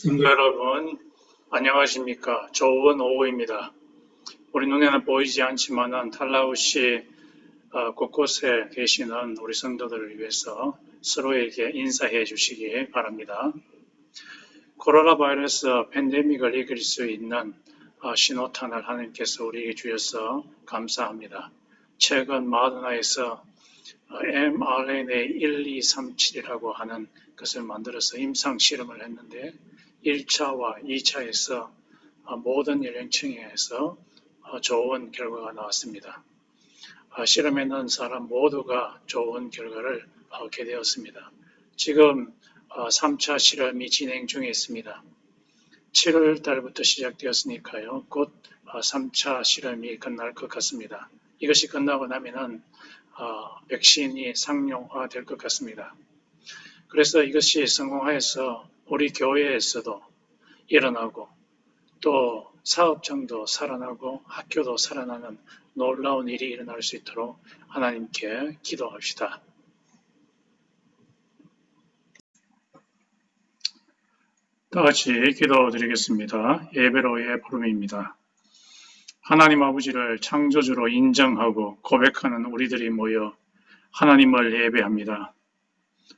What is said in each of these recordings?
성도 여러분, 안녕하십니까. 좋은 오후입니다. 우리 눈에는 보이지 않지만은 탈라우시 곳곳에 계시는 우리 성도들을 위해서 서로에게 인사해 주시기 바랍니다. 코로나 바이러스 팬데믹을 이길 수 있는 신호탄을 하나님께서 우리에게 주셔서 감사합니다. 최근 마더나에서 mRNA 1237이라고 하는 것을 만들어서 임상 실험을 했는데 1차와 2차에서 모든 연령층에서 좋은 결과가 나왔습니다. 실험에 넣은 사람 모두가 좋은 결과를 얻게 되었습니다. 지금 3차 실험이 진행 중에 있습니다. 7월 달부터 시작되었으니까요. 곧 3차 실험이 끝날 것 같습니다. 이것이 끝나고 나면은 백신이 상용화될 것 같습니다. 그래서 이것이 성공하여서 우리 교회에서도 일어나고 또 사업장도 살아나고 학교도 살아나는 놀라운 일이 일어날 수 있도록 하나님께 기도합시다. 다 같이 기도드리겠습니다. 예배로의 부름입니다. 하나님 아버지를 창조주로 인정하고 고백하는 우리들이 모여 하나님을 예배합니다.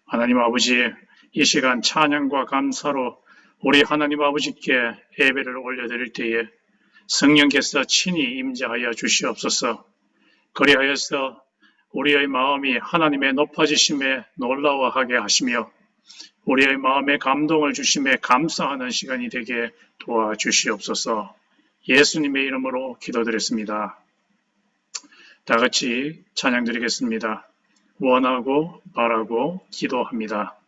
하나님 아버지, 이 시간 찬양과 감사로 우리 하나님 아버지께 예배를 올려드릴 때에 성령께서 친히 임재하여 주시옵소서. 그리하여서 우리의 마음이 하나님의 높아지심에 놀라워하게 하시며 우리의 마음에 감동을 주심에 감사하는 시간이 되게 도와주시옵소서. 예수님의 이름으로 기도드렸습니다. 다 같이 찬양 드리겠습니다. 원하고 바라고 기도합니다.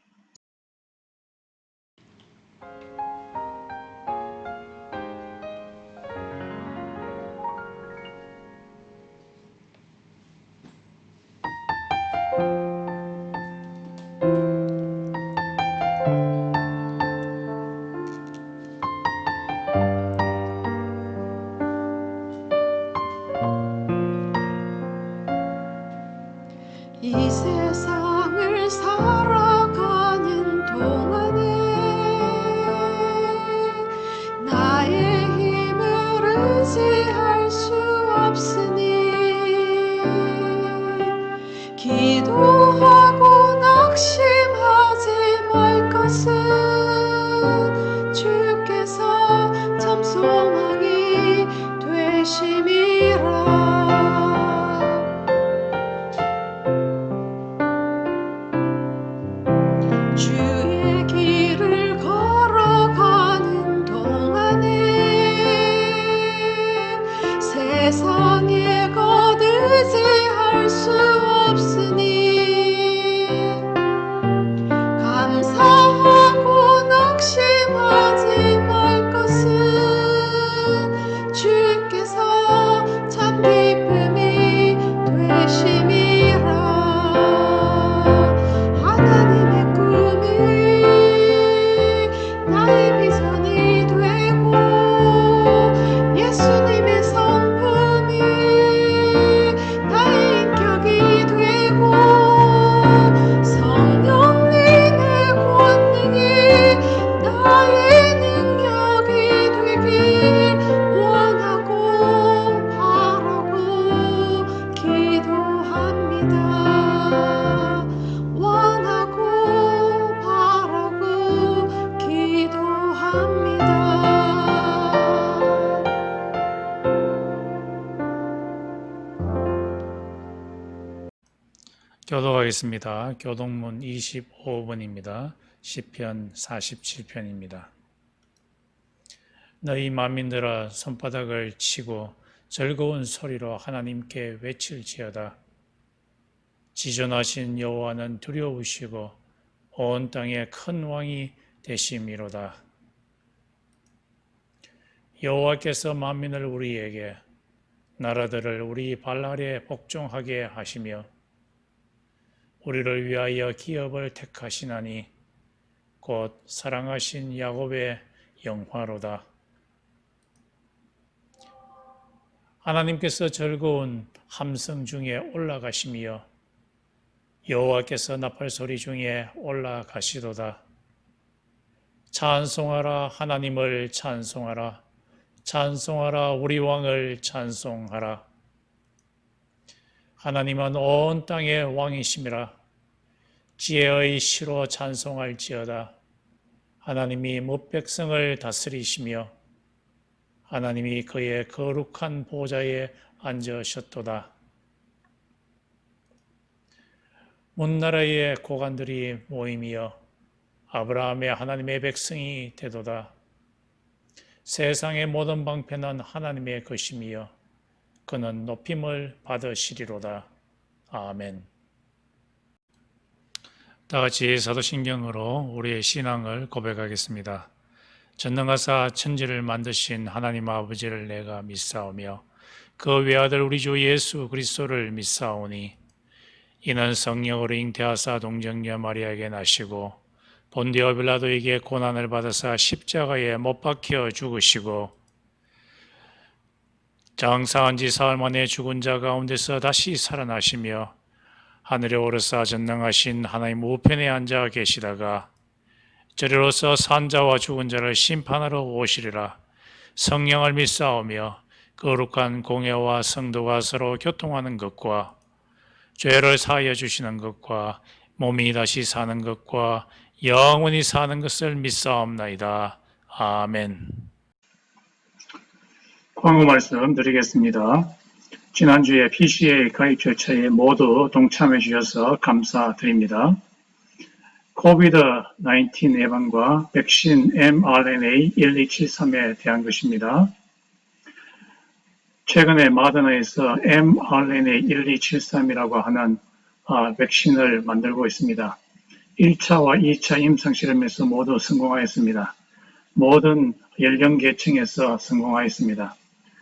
이 세상을 살아가는 동안에 나의 힘을 의지할 수 없으니 기도하고 낙심하지 말 것은 주께서 참 소망이 되심이라. 주의 길을 걸어가는 동안에 세상의 것 의지할 수 없으니 감사하고 낙심하지 말 것은 주께서 참 기쁨이 되심이라. 하나님의 꿈이 나의 비전이 되고 예수님의 성품이 나의 인격이 되고 성령님의 권능이 나의 능력이 되길 원하고 바라고 기도합니다. 원하고 바라고 기도합니다. 교도하겠습니다. 교동문 25번입니다. 시편 47편입니다. 너희 만민들아 손바닥을 치고 즐거운 소리로 하나님께 외칠지어다. 지존하신 여호와는 두려우시고 온 땅에 큰 왕이 되심이로다. 여호와께서 만민을 우리에게 나라들을 우리 발 아래 복종하게 하시며 우리를 위하여 기업을 택하시나니 곧 사랑하신 야곱의 영화로다. 하나님께서 즐거운 함성 중에 올라가시며 여호와께서 나팔 소리 중에 올라가시도다. 찬송하라 하나님을 찬송하라. 찬송하라 우리 왕을 찬송하라. 하나님은 온 땅의 왕이심이라. 지혜의 시로 찬송할지어다. 하나님이 뭇백성을 다스리시며 하나님이 그의 거룩한 보좌에 앉으셨도다. 문나라의 고관들이 모임이여 아브라함의 하나님의 백성이 되도다. 세상의 모든 방패는 하나님의 것이며 그는 높임을 받으시리로다. 아멘. 다 같이 사도신경으로 우리의 신앙을 고백하겠습니다. 전능하사 천지를 만드신 하나님 아버지를 내가 믿사오며 그 외아들 우리 주 예수 그리스도를 믿사오니 이는 성령으로 잉태하사 동정녀 마리아에게 나시고 본디오 빌라도에게 고난을 받으사 십자가에 못 박혀 죽으시고 장사한 지 사흘 만에 죽은 자 가운데서 다시 살아나시며 하늘에 오르사 전능하신 하나님 우편에 앉아 계시다가 저리로서 산자와 죽은 자를 심판하러 오시리라. 성령을 믿사오며 거룩한 공예와 성도가 서로 교통하는 것과 죄를 사하여 주시는 것과 몸이 다시 사는 것과 영원히 사는 것을 믿사옵나이다. 아멘. 광고 말씀 드리겠습니다. 지난주에 PCA 가입 절차에 모두 동참해 주셔서 감사드립니다. 코비드-19 예방과 백신 mRNA 1273에 대한 것입니다. 최근에 마더나에서 mRNA 1273이라고 하는 백신을 만들고 있습니다. 1차와 2차 임상실험에서 모두 성공하였습니다. 모든 연령계층에서 성공하였습니다.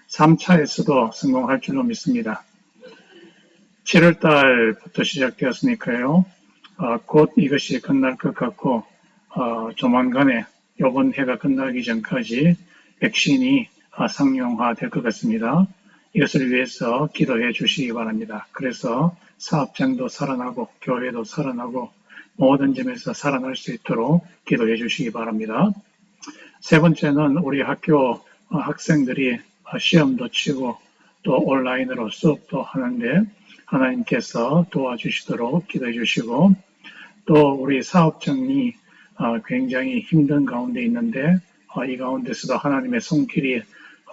3차에서도 성공할 줄로 믿습니다. 7월 달부터 시작되었으니까요. 곧 이것이 끝날 것 같고 조만간에 이번 해가 끝나기 전까지 백신이 상용화될 것 같습니다. 이것을 위해서 기도해 주시기 바랍니다. 그래서 사업장도 살아나고 교회도 살아나고 모든 점에서 살아날 수 있도록 기도해 주시기 바랍니다. 세 번째는 우리 학교 학생들이 시험도 치고 또 온라인으로 수업도 하는데 하나님께서 도와주시도록 기도해 주시고 또 우리 사업장이 굉장히 힘든 가운데 있는데 이 가운데서도 하나님의 손길이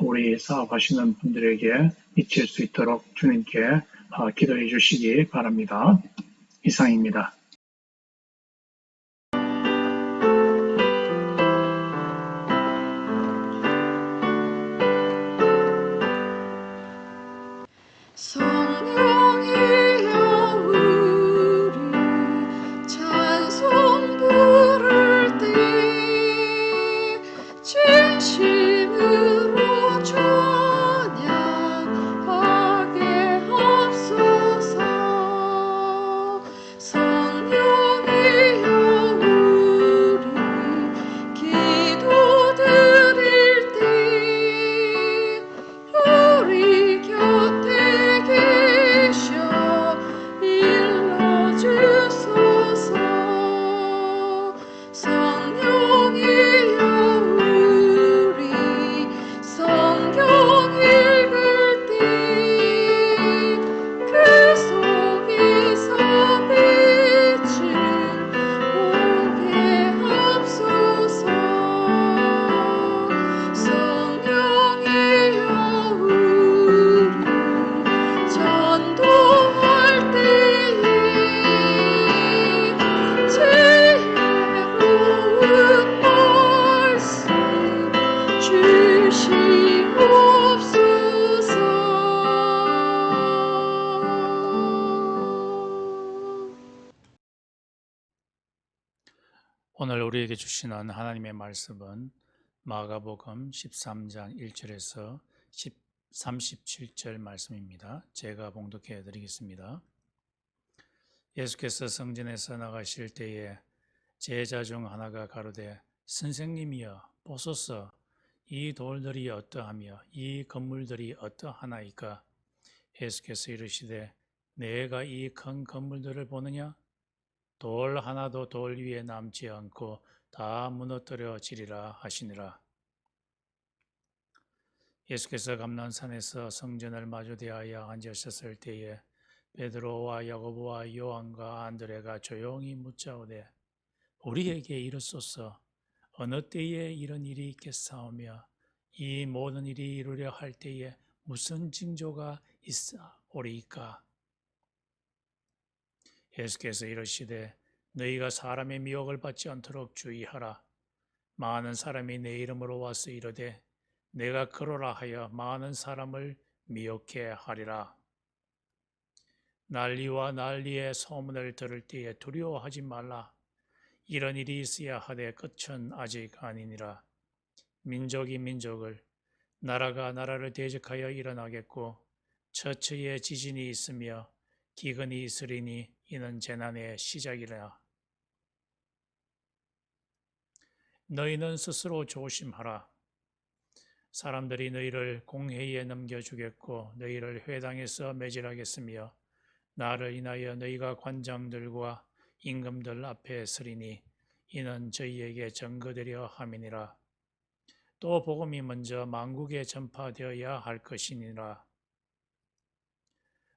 우리 사업하시는 분들에게 미칠 수 있도록 주님께 기도해 주시기 바랍니다. 이상입니다. 성령이여 우리 찬송 부를 때 진심으로 찬양하게 하옵소서. 성령이여 우리 기도드릴 때 우리 곁에 계셔 일러주소서. 성령이여 우리 성경 읽을 때 그 속에서 빛을 보게 하옵소서. 성령이여 우리 전도할 때에 지혜로운 말씀 주시옵소서. 오늘 우리에게 주시는 하나님의 말씀은 마가복음 13장 1절에서 37절 말씀입니다. 제가 봉독해 드리겠습니다. 예수께서 성전에서 나가실 때에 제자 중 하나가 가로되 선생님이여 보소서 이 돌들이 어떠하며 이 건물들이 어떠하나이까? 예수께서 이르시되 내가 이 큰 건물들을 보느냐? 돌 하나도 돌 위에 남지 않고 다 무너뜨려지리라 하시니라. 예수께서 감난산에서 성전을 마주 대하여 앉으셨을 때에 베드로와 야고보와 요한과 안드레가 조용히 묻자오되 우리에게 이르소서 어느 때에 이런 일이 있겠사오며 이 모든 일이 이루려 할 때에 무슨 징조가 있사오리이까? 예수께서 이르시되 너희가 사람의 미혹을 받지 않도록 주의하라. 많은 사람이 내 이름으로 와서 이르되 내가 그러라 하여 많은 사람을 미혹해 하리라. 난리와 난리의 소문을 들을 때에 두려워하지 말라. 이런 일이 있어야 하되 끝은 아직 아니니라. 민족이 민족을, 나라가 나라를 대적하여 일어나겠고 처처에 지진이 있으며 기근이 있으리니 이는 재난의 시작이라. 너희는 스스로 조심하라. 사람들이 너희를 공회의에 넘겨주겠고 너희를 회당에서 매질하겠으며 나를 인하여 너희가 관장들과 임금들 앞에 서리니 이는 저희에게 증거되려 함이니라. 또 복음이 먼저 만국에 전파되어야 할 것이니라.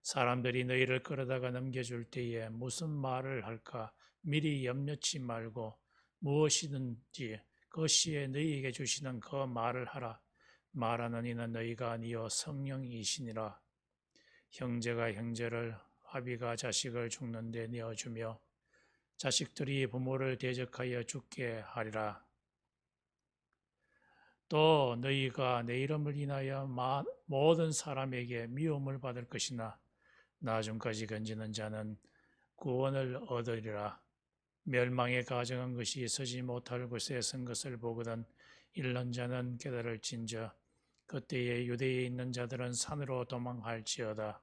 사람들이 너희를 끌어다가 넘겨줄 때에 무슨 말을 할까 미리 염려치 말고 무엇이든지 그 시에 너희에게 주시는 그 말을 하라. 말하는 이는 너희가 아니요 성령이시니라. 형제가 형제를, 아비가 자식을 죽는 데 내어주며 자식들이 부모를 대적하여 죽게 하리라. 또 너희가 내 이름을 인하여 모든 사람에게 미움을 받을 것이나 나중까지 건지는 자는 구원을 얻으리라. 멸망에 가정한 것이 서지 못할 곳에 선 것을 보거든 일른 자는 깨달을진저 그때에 유대에 있는 자들은 산으로 도망할지어다.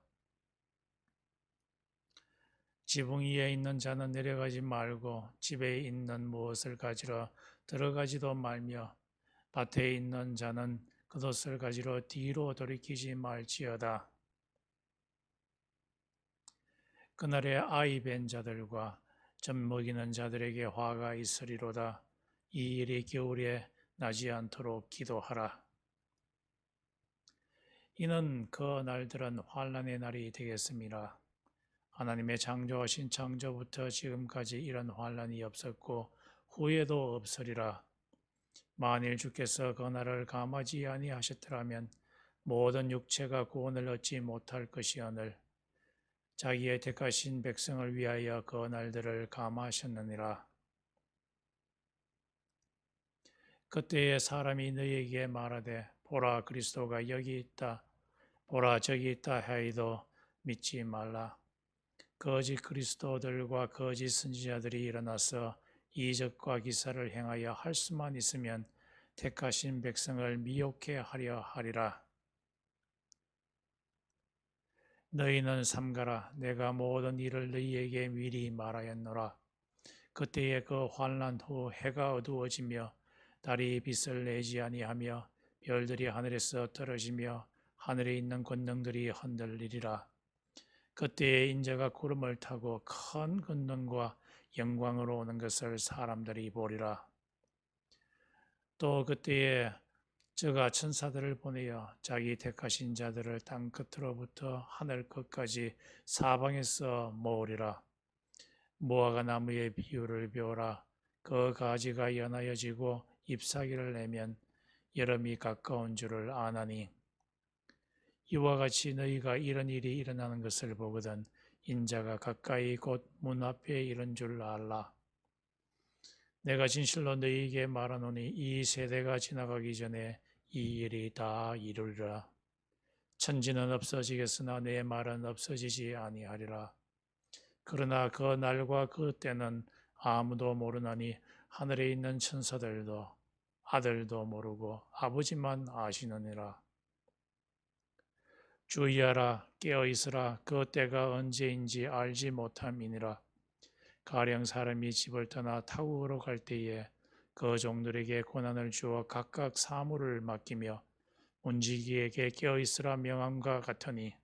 지붕 위에 있는 자는 내려가지 말고 집에 있는 무엇을 가지러 들어가지도 말며 밭에 있는 자는 겉옷을 가지러 뒤로 돌이키지 말지어다. 그날에 아이 뵌 자들과 젖 먹이는 자들에게 화가 있으리로다. 이 일이 겨울에 나지 않도록 기도하라. 이는 그 날들은 환난의 날이 되겠습니다. 하나님의 창조하신 창조부터 지금까지 이런 환난이 없었고 후에도 없으리라. 만일 주께서 그 날을 감하지 아니하셨더라면 모든 육체가 구원을 얻지 못할 것이오늘 자기의 택하신 백성을 위하여 그 날들을 감하셨느니라. 그때에 사람이 너희에게 말하되 보라 그리스도가 여기 있다 보라 저기 있다 하여도 믿지 말라. 거짓 그리스도들과 거짓 선지자들이 일어나서 이적과 기사를 행하여 할 수만 있으면 택하신 백성을 미혹해 하려 하리라. 너희는 삼가라. 내가 모든 일을 너희에게 미리 말하였노라. 그때에 그 환난 후 해가 어두워지며 달이 빛을 내지 아니하며 별들이 하늘에서 떨어지며 하늘에 있는 권능들이 흔들리리라. 그때에 인자가 구름을 타고 큰 권능과 영광으로 오는 것을 사람들이 보리라. 또 그때에 저가 천사들을 보내어 자기 택하신 자들을 땅 끝으로부터 하늘 끝까지 사방에서 모으리라. 무화과 나무의 비유를 배우라. 그 가지가 연하여지고 잎사귀를 내면 여름이 가까운 줄을 아나니 이와 같이 너희가 이런 일이 일어나는 것을 보거든 인자가 가까이 곧 문 앞에 이른 줄 알라. 내가 진실로 너희에게 말하노니 이 세대가 지나가기 전에 이 일이 다 이루리라. 천지는 없어지겠으나 내 말은 없어지지 아니하리라. 그러나 그 날과 그 때는 아무도 모르나니 하늘에 있는 천사들도 아들도 모르고 아버지만 아시느니라. 주의하라 깨어 있으라. 그 때가 언제인지 알지 못함이니라. 가령 사람이 집을 떠나 타국으로 갈 때에 그 종들에게 고난을 주어 각각 사물을 맡기며 문지기에게 깨어 있으라 명함과 같으니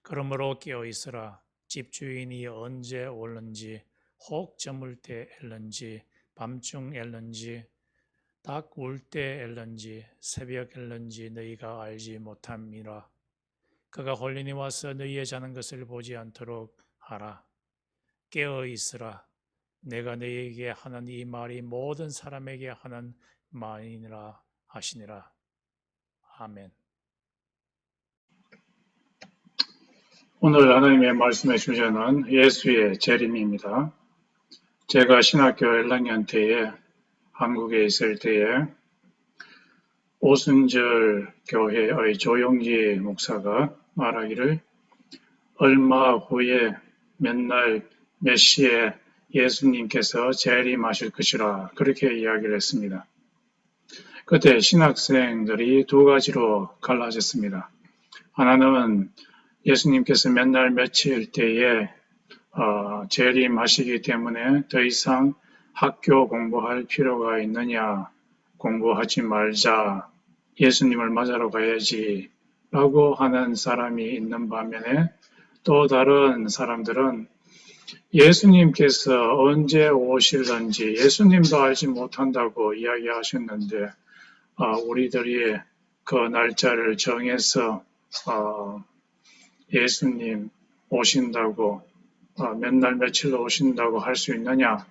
그러므로 깨어 있으라. 집주인이 언제 올는지 혹 저물 때 엘런지, 밤중 엘런지, 닭 울 때 엘런지, 새벽 엘런지 너희가 알지 못함이라. 그가 홀린이 와서 너희의 자는 것을 보지 않도록 하라. 깨어 있으라. 내가 너희에게 하는 이 말이 모든 사람에게 하는 말이니라 하시니라. 아멘. 오늘 하나님의 말씀의 주제는 예수의 재림입니다. 제가 신학교 1학년 때에 한국에 있을 때에 오순절 교회의 조용기 목사가 말하기를 얼마 후에 몇 날 몇 시에 예수님께서 재림하실 것이라 그렇게 이야기를 했습니다. 그때 신학생들이 두 가지로 갈라졌습니다. 하나는 예수님께서 몇 날 며칠 때에 재림하시기 때문에 더 이상 학교 공부할 필요가 있느냐, 공부하지 말자, 예수님을 맞으러 가야지 라고 하는 사람이 있는 반면에 또 다른 사람들은 예수님께서 언제 오실런지 예수님도 알지 못한다고 이야기하셨는데 우리들이 그 날짜를 정해서 예수님 오신다고 몇 날 며칠로 오신다고 할 수 있느냐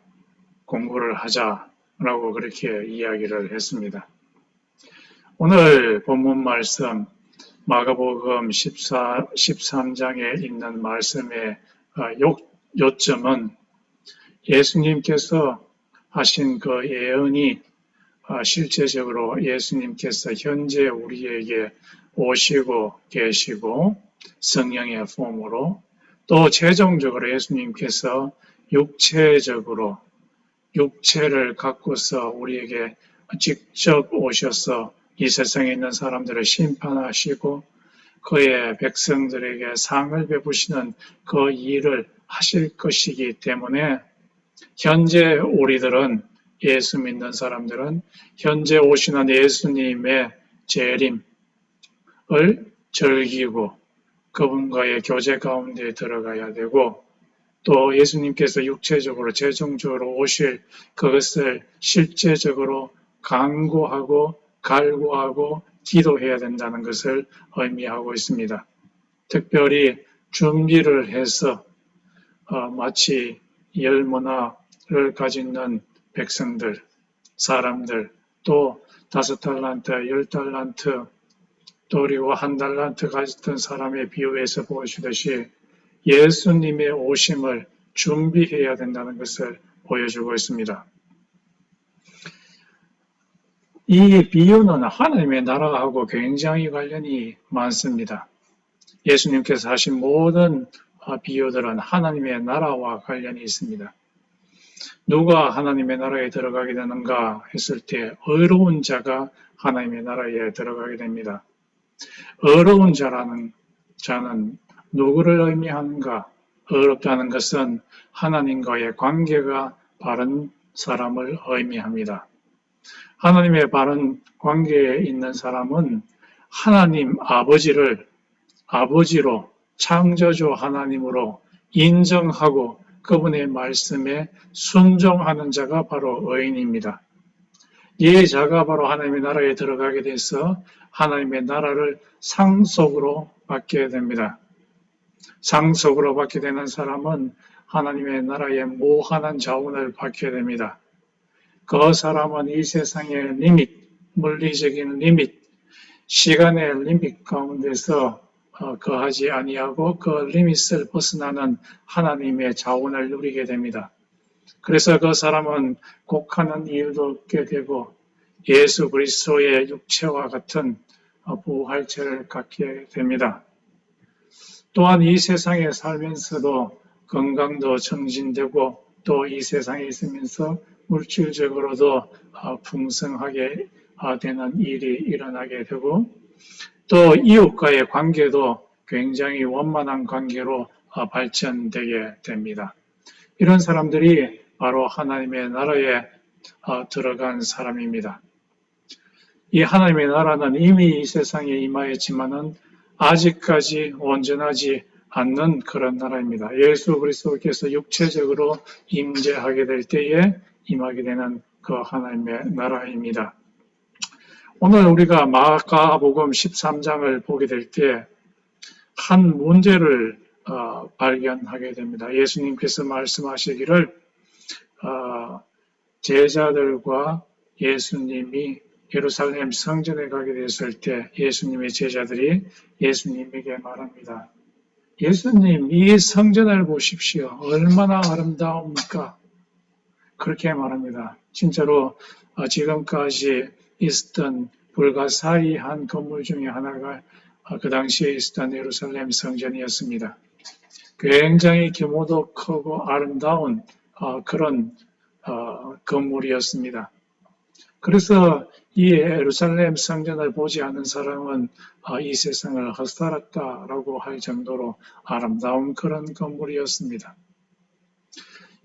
공부를 하자라고 그렇게 이야기를 했습니다. 오늘 본문 말씀 마가복음 13장에 있는 말씀의 요점은 예수님께서 하신 그 예언이 실제적으로 예수님께서 현재 우리에게 오시고 계시고 성령의 폼으로 또 최종적으로 예수님께서 육체를 갖고서 우리에게 직접 오셔서 이 세상에 있는 사람들을 심판하시고 그의 백성들에게 상을 베푸시는 그 일을 하실 것이기 때문에 현재 우리들은 예수 믿는 사람들은 현재 오시는 예수님의 재림을 즐기고 그분과의 교제 가운데 들어가야 되고 또 예수님께서 육체적으로 최종적으로 오실 그것을 실제적으로 간구하고 갈구하고 기도해야 된다는 것을 의미하고 있습니다. 특별히 준비를 해서 마치 열문화를 가진 백성들, 사람들, 또 5달란트, 10달란트, 또 그리고 1달란트 가졌던 사람의 비유에서 보시듯이 예수님의 오심을 준비해야 된다는 것을 보여주고 있습니다. 이 비유는 하나님의 나라하고 굉장히 관련이 많습니다. 예수님께서 하신 모든 비유들은 하나님의 나라와 관련이 있습니다. 누가 하나님의 나라에 들어가게 되는가 했을 때 의로운 자가 하나님의 나라에 들어가게 됩니다. 의로운 자는 누구를 의미하는가? 의롭다는 것은 하나님과의 관계가 바른 사람을 의미합니다. 하나님의 바른 관계에 있는 사람은 하나님 아버지로 창조주 하나님으로 인정하고 그분의 말씀에 순종하는 자가 바로 의인입니다. 이 자가 바로 하나님의 나라에 들어가게 돼서 하나님의 나라를 상속으로 받게 됩니다. 상속으로 받게 되는 사람은 하나님의 나라의 무한한 자원을 받게 됩니다. 그 사람은 이 세상의 리밋, 물리적인 리밋, 시간의 리밋 가운데서 거하지 아니하고 그 리밋을 벗어나는 하나님의 자원을 누리게 됩니다. 그래서 그 사람은 곡하는 이유도 없게 되고 예수 그리스도의 육체와 같은 부활체를 갖게 됩니다. 또한 이 세상에 살면서도 건강도 정진되고 또 이 세상에 있으면서 물질적으로도 풍성하게 되는 일이 일어나게 되고 또 이웃과의 관계도 굉장히 원만한 관계로 발전되게 됩니다. 이런 사람들이 바로 하나님의 나라에 들어간 사람입니다. 이 하나님의 나라는 이미 이 세상에 임하였지만은 아직까지 온전하지 않는 그런 나라입니다. 예수 그리스도께서 육체적으로 임재하게 될 때에 임하게 되는 그 하나님의 나라입니다. 오늘 우리가 마가복음 13장을 보게 될 때 한 문제를 발견하게 됩니다. 예수님께서 말씀하시기를 제자들과 예수님이 예루살렘 성전에 가게 됐을 때 예수님의 제자들이 예수님에게 말합니다. 예수님, 이 성전을 보십시오. 얼마나 아름다웁니까? 그렇게 말합니다. 진짜로 지금까지 있었던 불가사의한 건물 중에 하나가 그 당시에 있었던 예루살렘 성전이었습니다. 굉장히 규모도 크고 아름다운 그런 건물이었습니다. 그래서 이 예루살렘 성전을 보지 않는 사람은 이 세상을 헛살았다라고 할 정도로 아름다운 그런 건물이었습니다.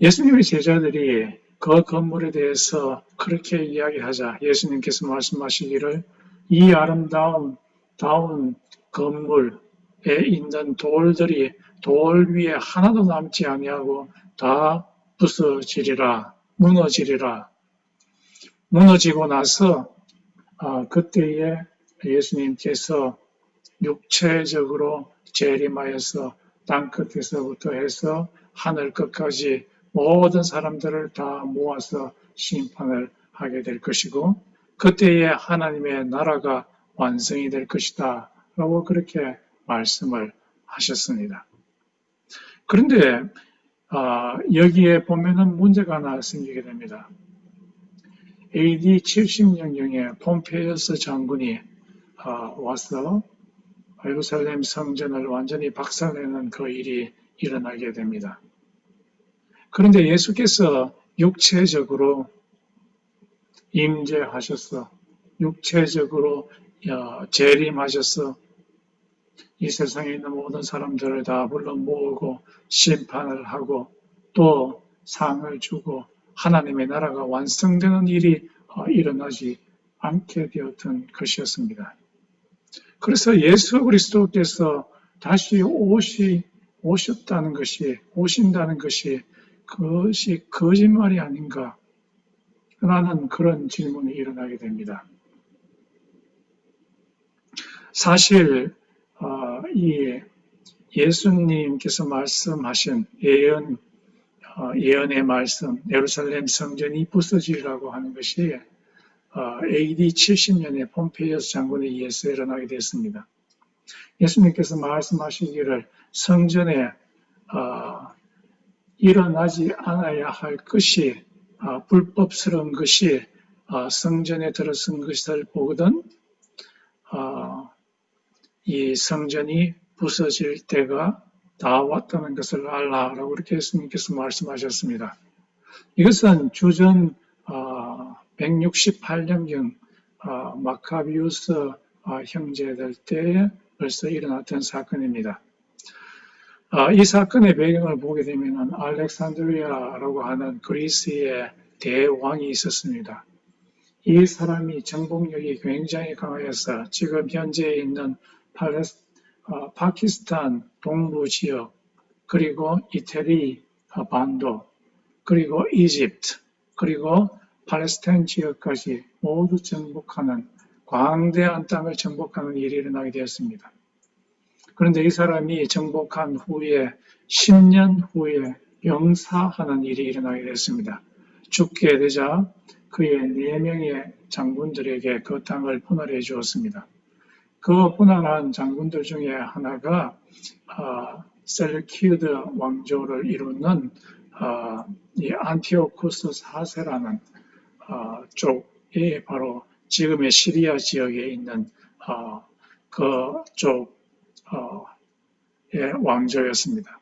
예수님의 제자들이 그 건물에 대해서 그렇게 이야기하자 예수님께서 말씀하시기를 이 아름다운 건물에 있는 돌들이 돌 위에 하나도 남지 아니하고 다 부서지리라, 무너지리라. 무너지고 나서 그때에 예수님께서 육체적으로 재림하여서 땅끝에서부터 해서 하늘 끝까지 모든 사람들을 다 모아서 심판을 하게 될 것이고 그때에 하나님의 나라가 완성이 될 것이다 라고 그렇게 말씀을 하셨습니다. 그런데 여기에 보면은 문제가 하나 생기게 됩니다. AD 70년경에 폼페이어스 장군이 와서 예루살렘 성전을 완전히 박살내는 그 일이 일어나게 됩니다. 그런데 예수께서 육체적으로 임재하셔서 육체적으로 재림하셔서 이 세상에 있는 모든 사람들을 다 불러 모으고 심판을 하고 또 상을 주고 하나님의 나라가 완성되는 일이 일어나지 않게 되었던 것이었습니다. 그래서 예수 그리스도께서 다시 오신다는 것이 그것이 거짓말이 아닌가 라는 그런 질문이 일어나게 됩니다. 사실 이 예수님께서 말씀하신 예언의 말씀, 예루살렘 성전이 부서지리라고 하는 것이 AD 70년에 폼페이어스 장군에 의해서 일어나게 됐습니다. 예수님께서 말씀하시기를 성전에 일어나지 않아야 할 것이 불법스러운 것이 성전에 들어선 것을 보거든 이 성전이 부서질 때가 다 왔다는 것을 알라라고 그렇게 예수님께서 말씀하셨습니다. 이것은 주전 168년경 마카비우스 형제들 때에 벌써 일어났던 사건입니다. 이 사건의 배경을 보게 되면 알렉산드리아라고 하는 그리스의 대왕이 있었습니다. 이 사람이 정복력이 굉장히 강하여서 지금 현재 있는 파키스탄 동부 지역, 그리고 이태리 반도, 그리고 이집트, 그리고 팔레스타인 지역까지 모두 정복하는 광대한 땅을 정복하는 일이 일어나게 되었습니다. 그런데 이 사람이 정복한 후에 10년 후에 병사하는 일이 일어나게 됐습니다. 죽게 되자 그의 4명의 장군들에게 그 땅을 분할해 주었습니다. 그 분할한 장군들 중에 하나가 셀루키드 왕조를 이루는 이 안티오쿠스 4세라는 쪽이 바로 지금의 시리아 지역에 있는 그쪽의 왕조였습니다.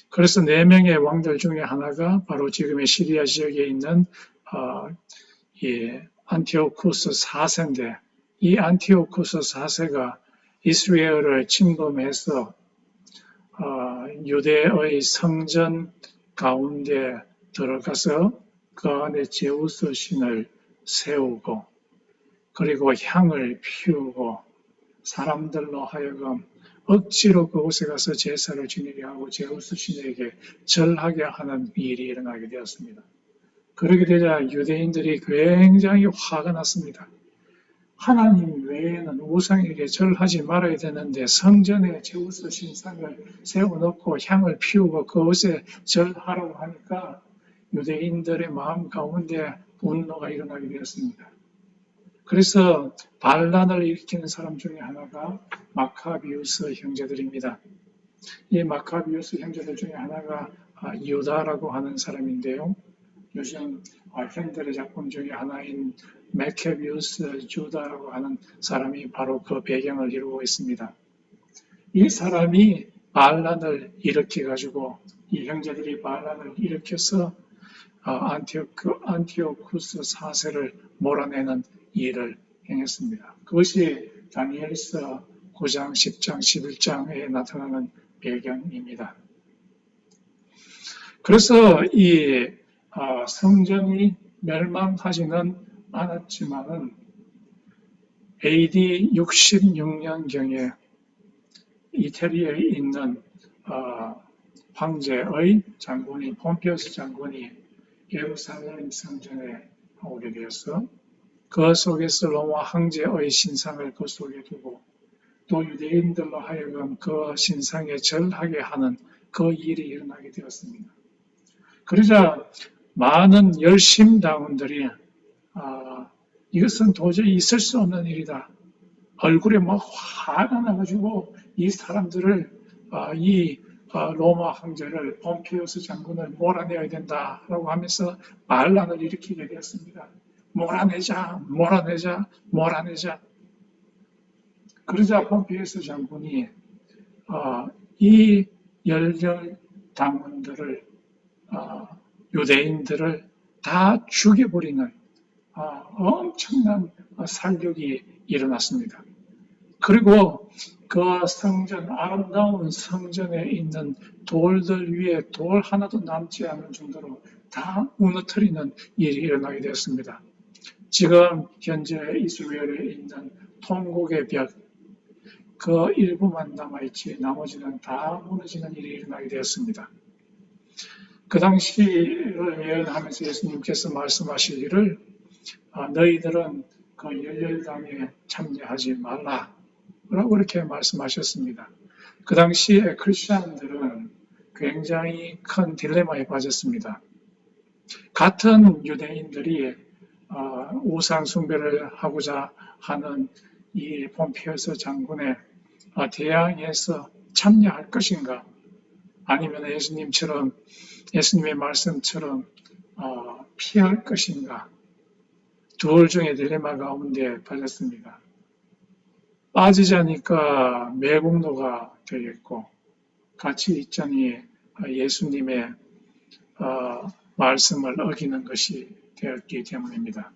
그래서 4명의 왕들 중에 하나가 바로 지금의 시리아 지역에 있는 이 안티오쿠스 4세인데 이 안티오쿠스 4세가 이스라엘을 침범해서 유대의 성전 가운데 들어가서 그 안에 제우스 신을 세우고 그리고 향을 피우고 사람들로 하여금 억지로 그곳에 가서 제사를 지내게 하고 제우스 신에게 절하게 하는 일이 일어나게 되었습니다. 그러게 되자 유대인들이 굉장히 화가 났습니다. 하나님 외에는 우상에게 절하지 말아야 되는데 성전에 제우스 신상을 세워놓고 향을 피우고 그것에 절하라고 하니까 유대인들의 마음 가운데 분노가 일어나게 되었습니다. 그래서 반란을 일으키는 사람 중에 하나가 마카비우스 형제들입니다. 이 마카비우스 형제들 중에 하나가 유다라고 하는 사람인데요. 요즘 현대의 작품 중에 하나인 마카비우스 주다라고 하는 사람이 바로 그 배경을 이루고 있습니다. 이 사람이 반란을 일으켜가지고 이 형제들이 반란을 일으켜서 안티오쿠스 4세를 몰아내는 일을 행했습니다. 그것이 다니엘서 9장, 10장, 11장에 나타나는 배경입니다. 그래서 이 성전이 멸망하지는 않았지만은 AD 66년경에 이태리에 있는 황제의 장군이 폼피우스 장군이 예루살렘 성전에 오게 되어서 그 속에서 로마 황제의 신상을 그 속에 두고 또 유대인들로 하여금 그 신상에 절하게 하는 그 일이 일어나게 되었습니다. 그러자 많은 열심당원들이 이것은 도저히 있을 수 없는 일이다. 얼굴에 막 화가 나가지고 이 사람들을 이 로마 황제를 폼피우스 장군을 몰아내야 된다라고 하면서 반란을 일으키게 되었습니다. 몰아내자, 몰아내자, 몰아내자. 그러자 폼피우스 장군이 이 열렬당원들을 유대인들을 다 죽여버리는 엄청난 살육이 일어났습니다. 그리고 그 성전, 아름다운 성전에 있는 돌들 위에 돌 하나도 남지 않을 정도로 다 무너뜨리는 일이 일어나게 되었습니다. 지금 현재 이스라엘에 있는 통곡의 벽, 그 일부만 남아있지 나머지는 다 무너지는 일이 일어나게 되었습니다. 그 당시를 예언하면서 예수님께서 말씀하시기를 너희들은 그 열렬당에 참여하지 말라 라고 이렇게 말씀하셨습니다. 그 당시에 크리스천들은 굉장히 큰 딜레마에 빠졌습니다. 같은 유대인들이 우상 숭배를 하고자 하는 이 폼피우스 장군의 대항해서 참여할 것인가, 아니면 예수님의 말씀처럼 피할 것인가, 둘 중에 딜레마 가운데 빠졌습니다. 빠지자니까 매국노가 되겠고 같이 있자니 예수님의 말씀을 어기는 것이 되었기 때문입니다.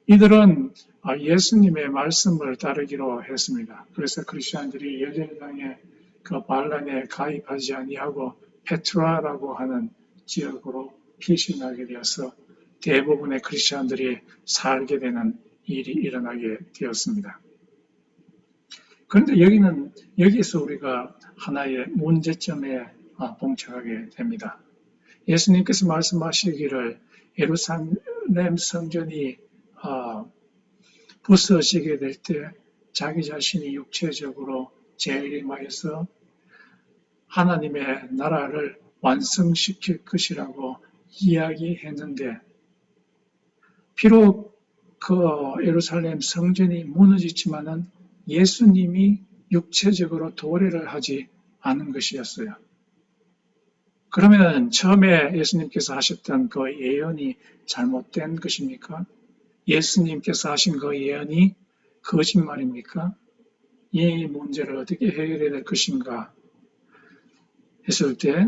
이들은 예수님의 말씀을 따르기로 했습니다. 그래서 크리스천들이 열렬당의 그 반란에 가입하지 아니하고 페트라라고 하는 지역으로 피신하게 되어서 대부분의 크리스천들이 살게 되는 일이 일어나게 되었습니다. 그런데 여기서 우리가 하나의 문제점에 봉착하게 됩니다. 예수님께서 말씀하시기를 예루살렘 성전이 부서지게 될 때 자기 자신이 육체적으로 재림하여서 하나님의 나라를 완성시킬 것이라고 이야기했는데, 비록 그 예루살렘 성전이 무너지지만은 예수님이 육체적으로 도래를 하지 않은 것이었어요. 그러면 처음에 예수님께서 하셨던 그 예언이 잘못된 것입니까? 예수님께서 하신 그 예언이 거짓말입니까? 이 문제를 어떻게 해결해야 될 것인가 했을 때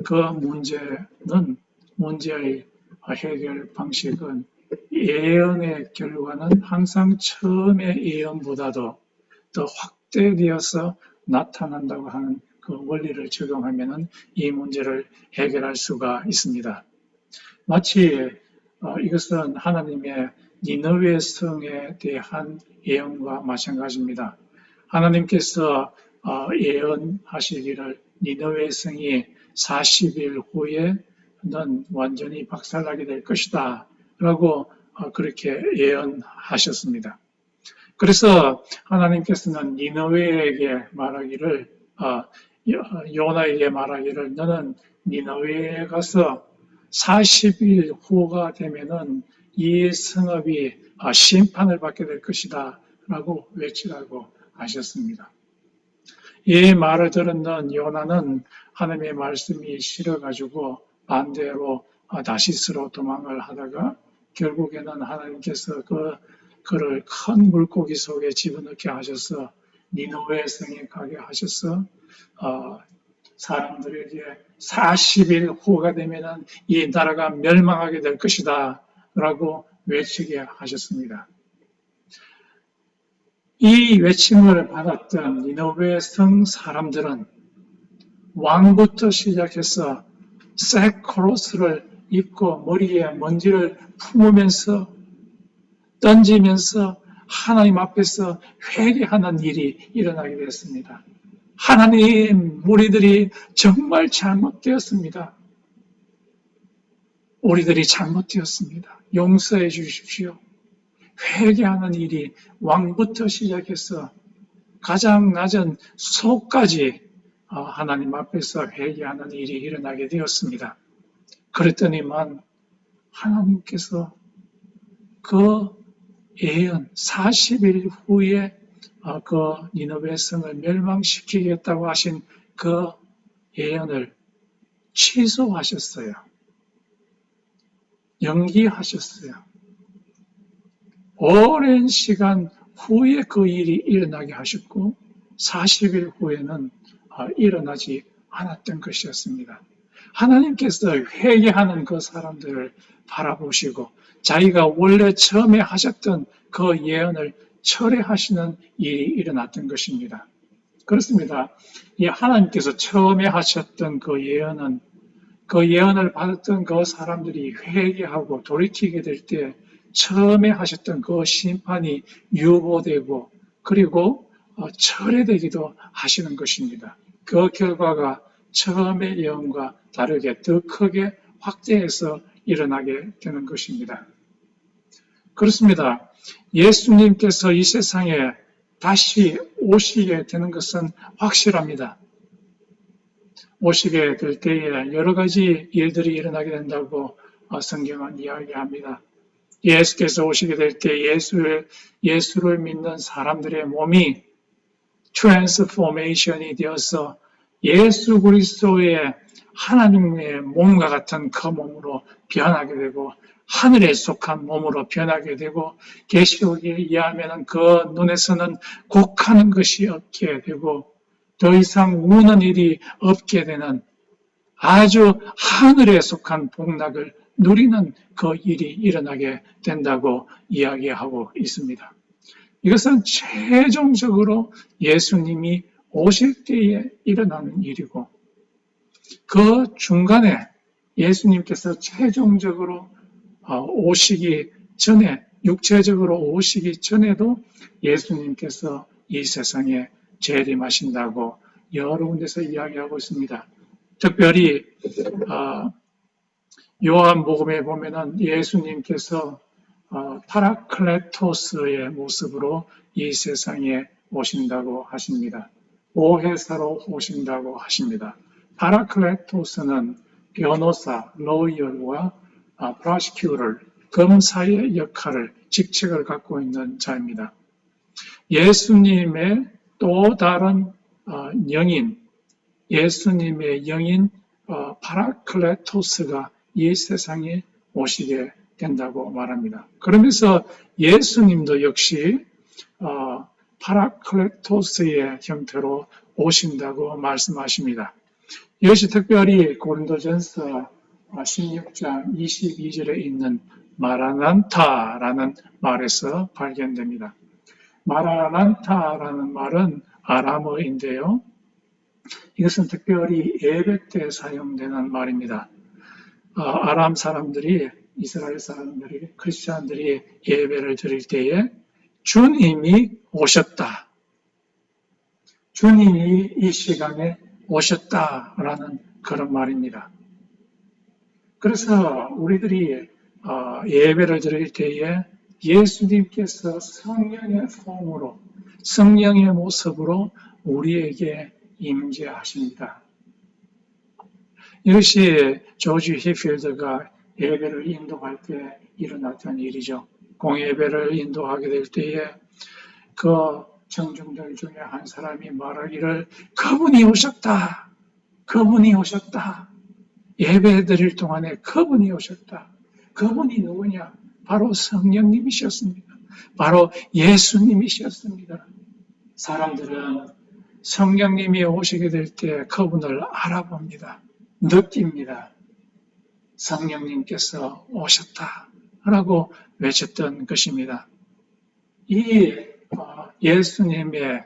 그 문제의 해결 방식은 예언의 결과는 항상 처음의 예언보다도 더 확대되어서 나타난다고 하는 그 원리를 적용하면 이 문제를 해결할 수가 있습니다. 마치 이것은 하나님의 니느웨 성에 대한 예언과 마찬가지입니다. 하나님께서 예언하시기를 니느웨 성이 40일 후에는 완전히 박살나게 될 것이다 라고 그렇게 예언하셨습니다. 그래서 하나님께서는 니느웨에게 말하기를 요나에게 말하기를 너는 니느웨에 가서 40일 후가 되면은 이 성읍이 심판을 받게 될 것이다 라고 외치라고 하셨습니다. 이 말을 들은 요나는 하나님의 말씀이 싫어가지고 반대로 다시스로 도망을 하다가 결국에는 하나님께서 그를 큰 물고기 속에 집어넣게 하셔서 니느웨 성에 가게 하셔서 사람들에게 40일 후가 되면은 이 나라가 멸망하게 될 것이다 라고 외치게 하셨습니다. 이 외침을 받았던 니느웨 성 사람들은 왕부터 시작해서 색 옷을 입고 머리에 먼지를 품으면서 던지면서 하나님 앞에서 회개하는 일이 일어나게 되었습니다. 하나님, 우리들이 정말 잘못되었습니다. 우리들이 잘못되었습니다. 용서해 주십시오. 회개하는 일이 왕부터 시작해서 가장 낮은 소까지 하나님 앞에서 회개하는 일이 일어나게 되었습니다. 그랬더니만 하나님께서 그 예언 40일 후에 그 니느웨 성을 멸망시키겠다고 하신 그 예언을 취소하셨어요. 연기하셨어요. 오랜 시간 후에 그 일이 일어나게 하셨고 40일 후에는 일어나지 않았던 것이었습니다. 하나님께서 회개하는 그 사람들을 바라보시고 자기가 원래 처음에 하셨던 그 예언을 철회하시는 일이 일어났던 것입니다. 그렇습니다. 이 하나님께서 처음에 하셨던 그 예언은 그 예언을 받았던 그 사람들이 회개하고 돌이키게 될 때 처음에 하셨던 그 심판이 유보되고 그리고 철회되기도 하시는 것입니다. 그 결과가 처음의 예언과 다르게 더 크게 확대해서 일어나게 되는 것입니다. 그렇습니다. 예수님께서 이 세상에 다시 오시게 되는 것은 확실합니다. 오시게 될 때에 여러 가지 일들이 일어나게 된다고 성경은 이야기합니다. 예수께서 오시게 될 때 예수를 믿는 사람들의 몸이 트랜스포메이션이 되어서 예수 그리스도의 하나님의 몸과 같은 그 몸으로 변하게 되고 하늘에 속한 몸으로 변하게 되고 계시록에 의하면 그 눈에서는 곡하는 것이 없게 되고 더 이상 우는 일이 없게 되는 아주 하늘에 속한 복락을 누리는 그 일이 일어나게 된다고 이야기하고 있습니다. 이것은 최종적으로 예수님이 오실 때에 일어나는 일이고 그 중간에 예수님께서 최종적으로 오시기 전에 육체적으로 오시기 전에도 예수님께서 이 세상에 재림하신다고 여러 군데서 이야기하고 있습니다. 특별히 요한복음에 보면은 예수님께서 파라클레토스의 모습으로 이 세상에 오신다고 하십니다. 보혜사로 오신다고 하십니다. 파라클레토스는 변호사, 로이어와 프로시큐터, 검사의 역할을, 직책을 갖고 있는 자입니다. 예수님의 또 다른 영인, 예수님의 영인 파라클레토스가 이 세상에 오시게 된다고 말합니다. 그러면서 예수님도 역시 파라클레토스의 형태로 오신다고 말씀하십니다. 이것이 특별히 고린도전서 16장 22절에 있는 마라난타라는 말에서 발견됩니다. 마라난타라는 말은 아람어인데요. 이것은 특별히 예배 때 사용되는 말입니다. 아람 사람들이, 이스라엘 사람들이, 크리스찬들이 예배를 드릴 때에 주님이 오셨다. 주님이 이 시간에 오셨다라는 그런 말입니다. 그래서 우리들이 예배를 드릴 때에 예수님께서 성령의 폼으로, 성령의 모습으로 우리에게 임재하십니다. 이것이 조지 히필드가 예배를 인도할 때 일어났던 일이죠. 공예배를 인도하게 될 때에 그 청중들 중에 한 사람이 말하기를 그분이 오셨다. 그분이 오셨다. 예배 드릴 동안에 그분이 오셨다. 그분이 누구냐? 바로 성령님이셨습니다. 바로 예수님이셨습니다. 사람들은 성령님이 오시게 될 때 그분을 알아봅니다. 느낍니다. 성령님께서 오셨다라고 외쳤던 것입니다. 이 예수님의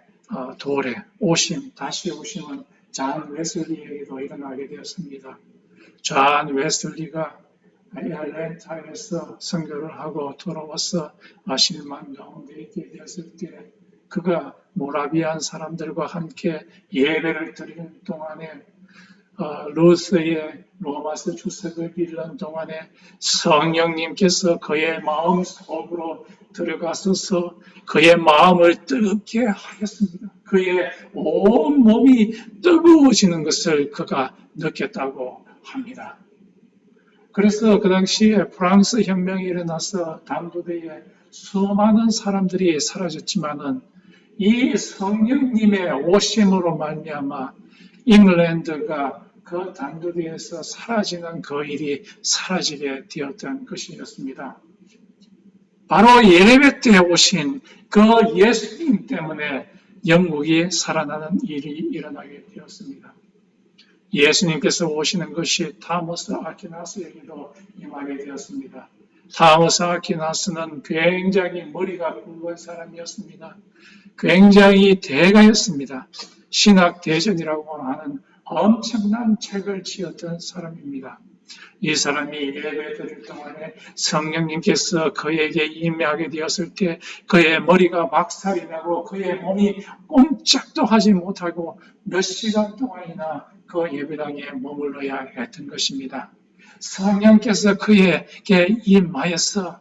도래, 오심, 다시 오심은 잔 웨슬리에게도 일어나게 되었습니다. 잔 웨슬리가 애틀랜타에서 선교를 하고 돌아와서 실망 가운데 있게 되었을 때 그가 모라비안 사람들과 함께 예배를 드리는 동안에 루스의 로마서 주석을 빌는 동안에 성령님께서 그의 마음 속으로 들어가셔서 그의 마음을 뜨겁게 하였습니다. 그의 온 몸이 뜨거워지는 것을 그가 느꼈다고 합니다. 그래서 그 당시에 프랑스 혁명이 일어나서 담도대에 수많은 사람들이 사라졌지만은 이 성령님의 오심으로 말미암아 잉글랜드가 그 담도대에서 사라지는 그 일이 사라지게 되었던 것이었습니다. 바로 예배 때 오신 그 예수님 때문에 영국이 살아나는 일이 일어나게 되었습니다. 예수님께서 오시는 것이 타모스 아퀴나스에게도 임하게 되었습니다. 타모스 아퀴나스는 굉장히 머리가 굵은 사람이었습니다. 굉장히 대가였습니다. 신학 대전이라고 하는 엄청난 책을 지었던 사람입니다. 이 사람이 예배 드릴 동안에 성령님께서 그에게 임하게 되었을 때 그의 머리가 박살이 나고 그의 몸이 꼼짝도 하지 못하고 몇 시간 동안이나 그 예배당에 머물러야 했던 것입니다. 성령께서 그에게 임하여서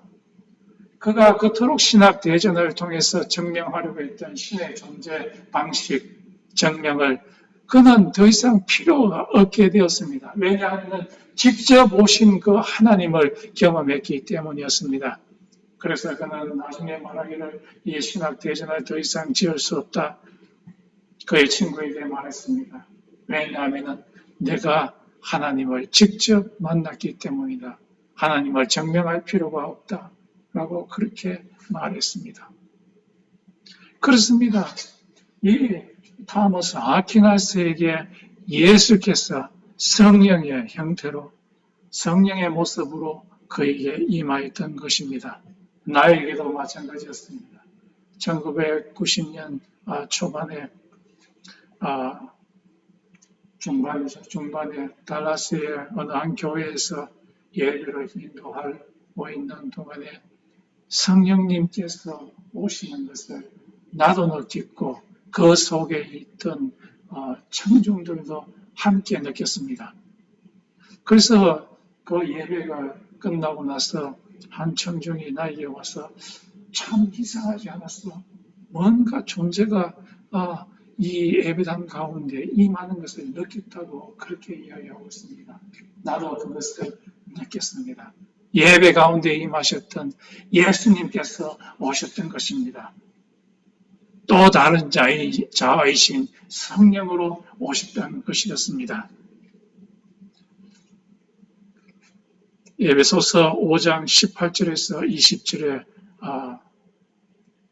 그가 그토록 신학 대전을 통해서 증명하려고 했던 신의 존재 방식, 증명을 그는 더 이상 필요가 없게 되었습니다. 왜냐하면 직접 오신 그 하나님을 경험했기 때문이었습니다. 그래서 그는 나중에 말하기를 이 신학 대전을 더 이상 지을 수 없다. 그의 친구에게 말했습니다. 왜냐하면 내가 하나님을 직접 만났기 때문이다. 하나님을 증명할 필요가 없다. 라고 그렇게 말했습니다. 그렇습니다. 이 타모스 아퀴나스에게 예수께서 성령의 형태로 성령의 모습으로 그에게 임하였던 것입니다. 나에게도 마찬가지였습니다. 1990년 초반에 중반에 달라스의 어느 한 교회에서 예배를 인도하고 있는 동안에 성령님께서 오시는 것을 나도 느꼈고 그 속에 있던 청중들도 함께 느꼈습니다. 그래서 그 예배가 끝나고 나서 한 청중이 나에게 와서 참 이상하지 않았어. 뭔가 존재가 이 예배당 가운데 임하는 것을 느꼈다고 그렇게 이야기하고 있습니다. 나도 그것을 느꼈습니다. 예배 가운데 임하셨던 예수님께서 오셨던 것입니다. 또 다른 자이신 성령으로 오셨던 것이었습니다. 에베소서 5장 18절에서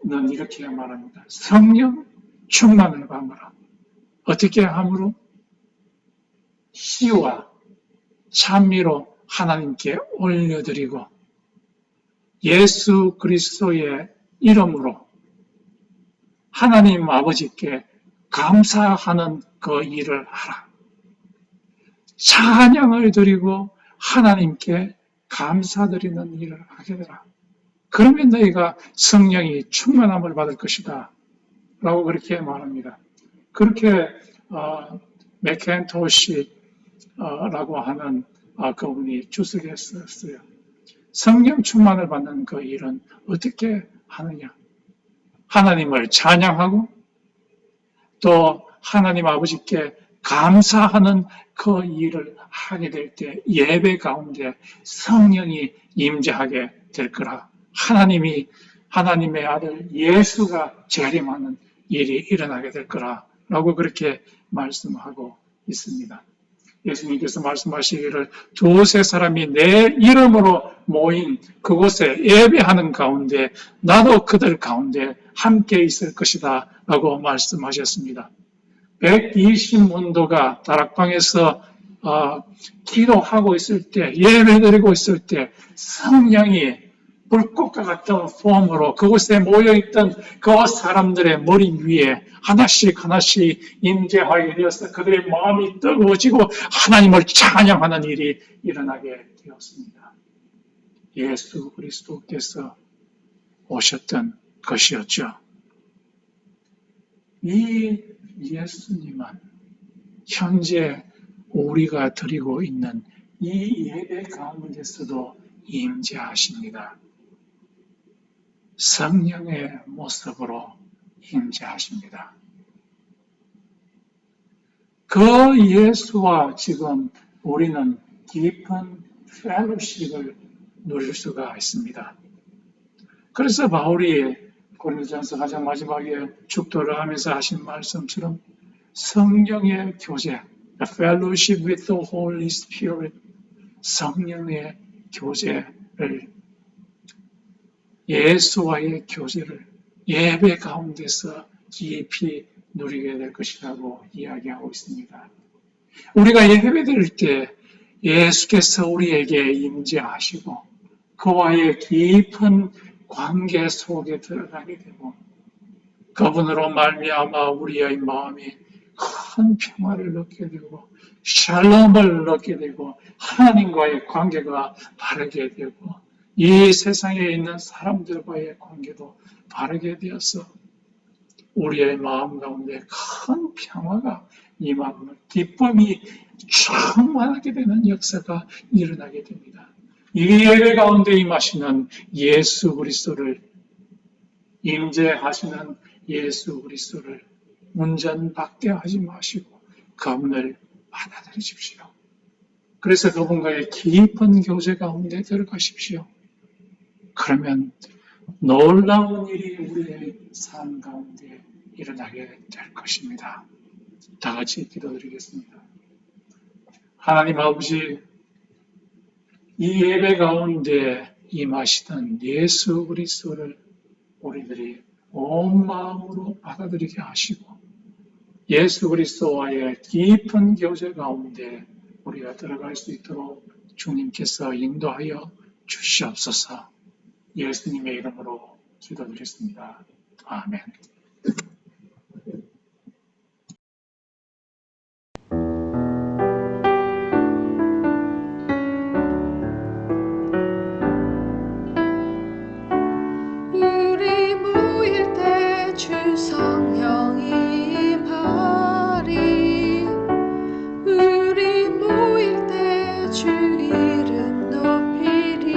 20절에는 이렇게 말합니다. 성령 충만을 받으라. 어떻게 함으로? 시와 찬미로 하나님께 올려드리고 예수 그리스도의 이름으로 하나님 아버지께 감사하는 그 일을 하라. 찬양을 드리고 하나님께 감사드리는 일을 하게 되라. 그러면 너희가 성령이 충만함을 받을 것이다. 라고 그렇게 말합니다. 그렇게 맥켄토시라고 하는 그분이 주석했었어요. 성령 충만을 받는 그 일은 어떻게 하느냐? 하나님을 찬양하고 또 하나님 아버지께 감사하는 그 일을 하게 될 때 예배 가운데 성령이 임재하게 될 거라. 하나님의 아들 예수가 재림하는 일이 일어나게 될 거라라고 그렇게 말씀하고 있습니다. 예수님께서 말씀하시기를 두세 사람이 내 이름으로 모인 그곳에 예배하는 가운데 나도 그들 가운데 함께 있을 것이다 라고 말씀하셨습니다. 120문도가 다락방에서 기도하고 있을 때, 예배드리고 있을 때 성령이 불꽃과 같은 폼으로 그곳에 모여있던 그 사람들의 머리 위에 하나씩 임재하게 되어서 그들의 마음이 뜨거워지고 하나님을 찬양하는 일이 일어나게 되었습니다. 예수 그리스도께서 오셨던 것이었죠. 이 예수님은 현재 우리가 드리고 있는 이 예배 가운데서도 임재하십니다. 성령의 모습으로 임재하십니다. 그 예수와 지금 우리는 깊은 펠로십을 누릴 수가 있습니다. 그래서 바울이 고린도전서 가장 마지막에 축도를 하면서 하신 말씀처럼 성령의 교제, the fellowship with the Holy Spirit, 성령의 교제를, 예수와의 교제를 예배 가운데서 깊이 누리게 될 것이라고 이야기하고 있습니다. 우리가 예배 드릴 때 예수께서 우리에게 임재하시고 그와의 깊은 관계 속에 들어가게 되고 그분으로 말미암아 우리의 마음이 큰 평화를 얻게 되고 샬롬을 얻게 되고 하나님과의 관계가 바르게 되고 이 세상에 있는 사람들과의 관계도 바르게 되어서 우리의 마음 가운데 큰 평화가 임하고 기쁨이 충만하게 되는 역사가 일어나게 됩니다. 이 예배 가운데 임하시는 예수 그리스도를, 임재하시는 예수 그리스도를 운전박대하지 마시고 그분을 받아들이십시오. 그래서 그분과의 깊은 교제 가운데 들어가십시오. 그러면 놀라운 일이 우리의 삶 가운데 일어나게 될 것입니다. 다 같이 기도드리겠습니다. 하나님 아버지, 이 예배 가운데 임하시던 예수 그리스도를 우리들이 온 마음으로 받아들이게 하시고 예수 그리스도와의 깊은 교제 가운데 우리가 들어갈 수 있도록 주님께서 인도하여 주시옵소서. 예수님의 이름으로 기도드렸습니다. 아멘. 우리 모일 때 주 성령이 임하리. 우리 모일 때 주 이름 높이리.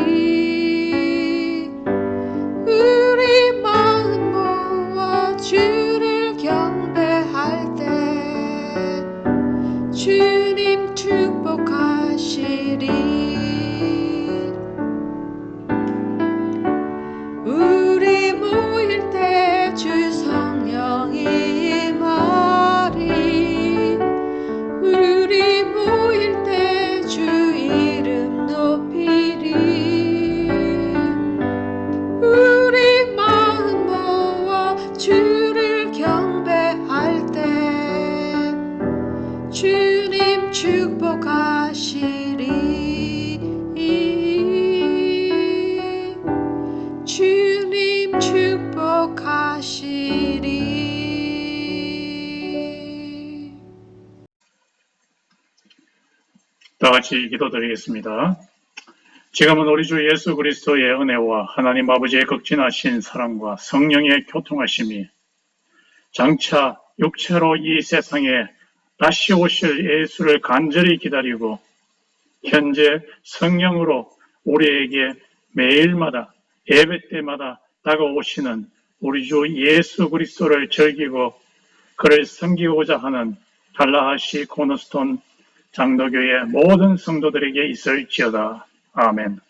우리 마음 모아 주를 경배할 때 주님 축복하시리. 우리 모일 때 주 성령이 임하리. 우리 모일 때 주 이름 높이리. 우리 마음 모아 주를 경배할 때 주님 축복하시리. 주님 축복하시리. 다 같이 기도드리겠습니다. 지금은 우리 주 예수 그리스도의 은혜와 하나님 아버지의 극진하신 사랑과 성령의 교통하심이 장차 육체로 이 세상에 다시 오실 예수를 간절히 기다리고 현재 성령으로 우리에게 매일마다 예배 때마다 다가오시는 우리 주 예수 그리스도를 즐기고 그를 섬기고자 하는 달라하시 코너스톤 장로교회 모든 성도들에게 있을지어다. 아멘.